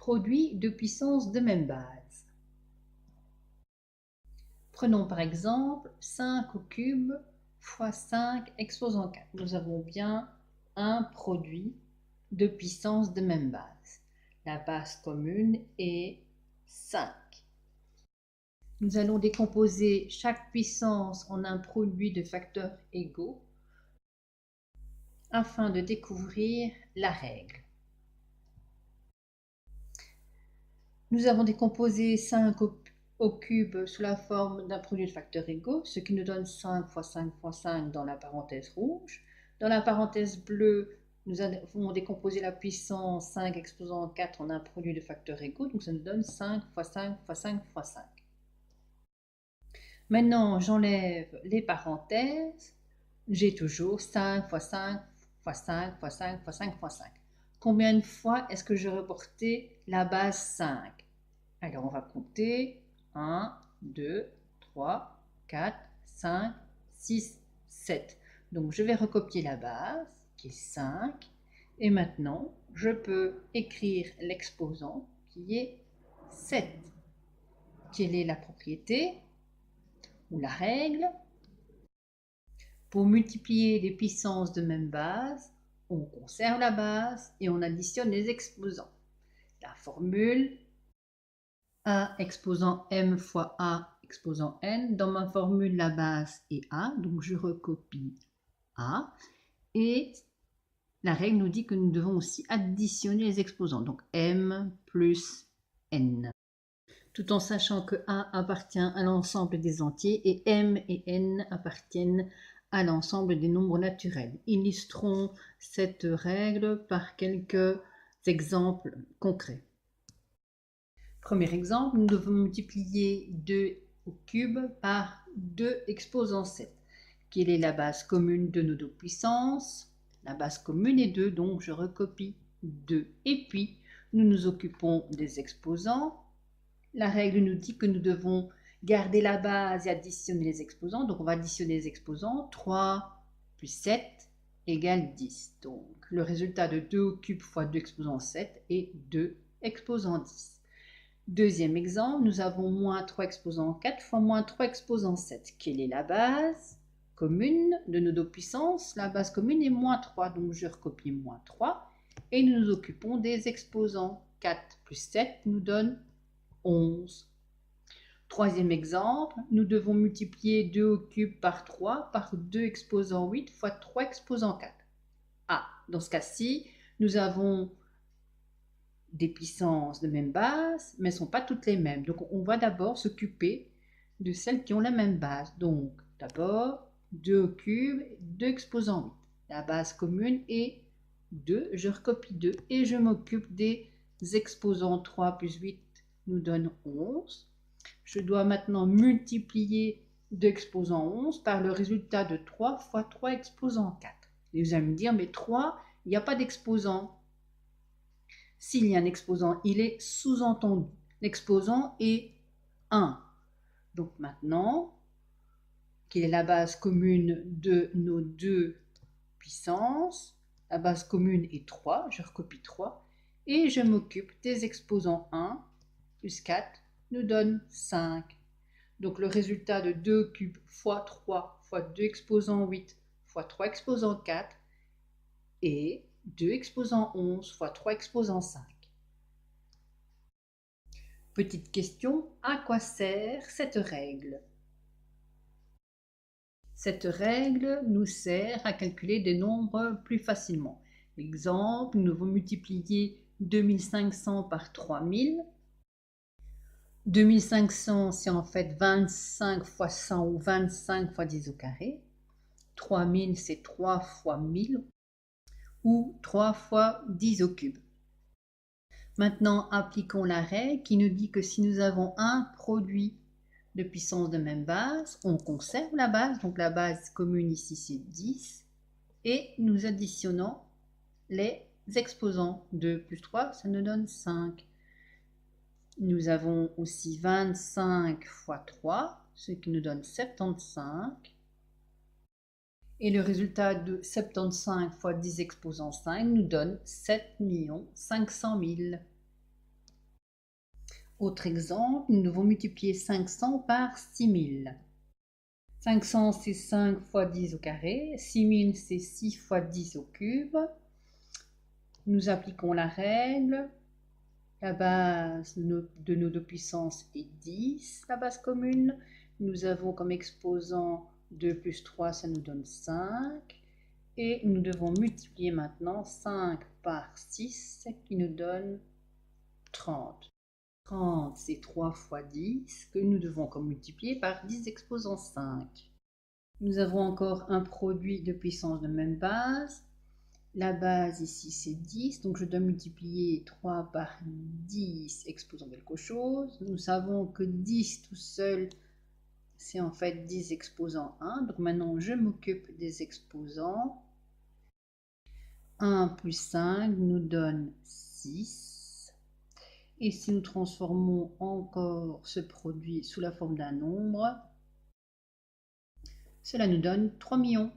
produits de puissance de même base. Prenons par exemple 5 au cube fois 5 exposant 4. Nous avons bien un produit de puissance de même base. La base commune est 5. Nous allons décomposer chaque puissance en un produit de facteurs égaux afin de découvrir la règle. Nous avons décomposé 5 au cube sous la forme d'un produit de facteurs égaux, ce qui nous donne 5 fois 5 fois 5 dans la parenthèse rouge. Dans la parenthèse bleue, nous avons décomposé la puissance 5 exposant 4 en un produit de facteurs égaux, donc ça nous donne 5 fois 5 fois 5 fois 5. Maintenant, j'enlève les parenthèses, j'ai toujours 5 fois 5 fois 5 fois 5 fois 5 fois 5. Combien de fois est-ce que je reportais la base 5? Alors, on va compter 1, 2, 3, 4, 5, 6, 7. Donc, je vais recopier la base, qui est 5. Et maintenant, je peux écrire l'exposant, qui est 7. Quelle est la propriété ou la règle? Pour multiplier les puissances de même base, on conserve la base et on additionne les exposants. La formule A exposant m fois A exposant n. Dans ma formule, la base est A, donc je recopie A. Et la règle nous dit que nous devons aussi additionner les exposants, donc m plus n. Tout en sachant que A appartient à l'ensemble des entiers et m et n appartiennent à l'ensemble des nombres naturels. Illustrons cette règle par quelques exemples concrets. Premier exemple, nous devons multiplier 2 au cube par 2 exposant 7. Quelle est la base commune de nos deux puissances? La base commune est 2, donc je recopie 2. Et puis, nous nous occupons des exposants. La règle nous dit que nous devons garder la base et additionner les exposants. Donc, on va additionner les exposants. 3 plus 7 égale 10. Donc, le résultat de 2 au cube fois 2 exposant 7 est 2 exposant 10. Deuxième exemple, nous avons moins 3 exposant 4 fois moins 3 exposant 7. Quelle est la base commune de nos deux puissances? La base commune est moins 3, donc je recopie moins 3. Et nous nous occupons des exposants. 4 plus 7 nous donne 11. Troisième exemple, nous devons multiplier 2 au cube par 3 par 2 exposant 8 fois 3 exposant 4. Ah, dans ce cas-ci, nous avons des puissances de même base, mais elles ne sont pas toutes les mêmes. Donc, on va d'abord s'occuper de celles qui ont la même base. Donc, d'abord, 2 au cube, 2 exposant 8. La base commune est 2. Je recopie 2 et je m'occupe des exposants. 3 plus 8 nous donne 11. Je dois maintenant multiplier 2 exposant 11 par le résultat de 3 fois 3 exposant 4. Et vous allez me dire, mais 3, il n'y a pas d'exposant. S'il y a un exposant, il est sous-entendu. L'exposant est 1. Donc maintenant, quelle est la base commune de nos deux puissances? La base commune est 3, je recopie 3. Et je m'occupe des exposants. 1 plus 4 nous donne 5. Donc le résultat de 2 cubes fois 3 fois 2 exposant 8 fois 3 exposant 4 est 2 exposant 11 fois 3 exposant 5. Petite question, à quoi sert cette règle? Cette règle nous sert à calculer des nombres plus facilement. Exemple, nous devons multiplier 2500 par 3000. 2500, c'est en fait 25 fois 100 ou 25 fois 10 au carré. 3000, c'est 3 fois 1000 ou 3 fois 10 au cube. Maintenant, appliquons la règle qui nous dit que si nous avons un produit de puissance de même base, on conserve la base, donc la base commune ici c'est 10, et nous additionnons les exposants. 2 plus 3, ça nous donne 5. Nous avons aussi 25 fois 3, ce qui nous donne 75. Et le résultat de 75 fois 10 exposant 5 nous donne 7 500 000. Autre exemple, nous devons multiplier 500 par 6000. 500, c'est 5 fois 10 au carré. 6000, c'est 6 fois 10 au cube. Nous appliquons la règle. La base de nos deux puissances est 10, la base commune. Nous avons comme exposant 2 plus 3, ça nous donne 5. Et nous devons multiplier maintenant 5 par 6, qui nous donne 30. 30, c'est 3 fois 10, que nous devons comme multiplier par 10 exposant 5. Nous avons encore un produit de puissance de même base. La base ici c'est 10, donc je dois multiplier 3 par 10 exposant quelque chose. Nous savons que 10 tout seul, c'est en fait 10 exposant 1. Donc maintenant je m'occupe des exposants. 1 plus 5 nous donne 6. Et si nous transformons encore ce produit sous la forme d'un nombre, cela nous donne 3 millions.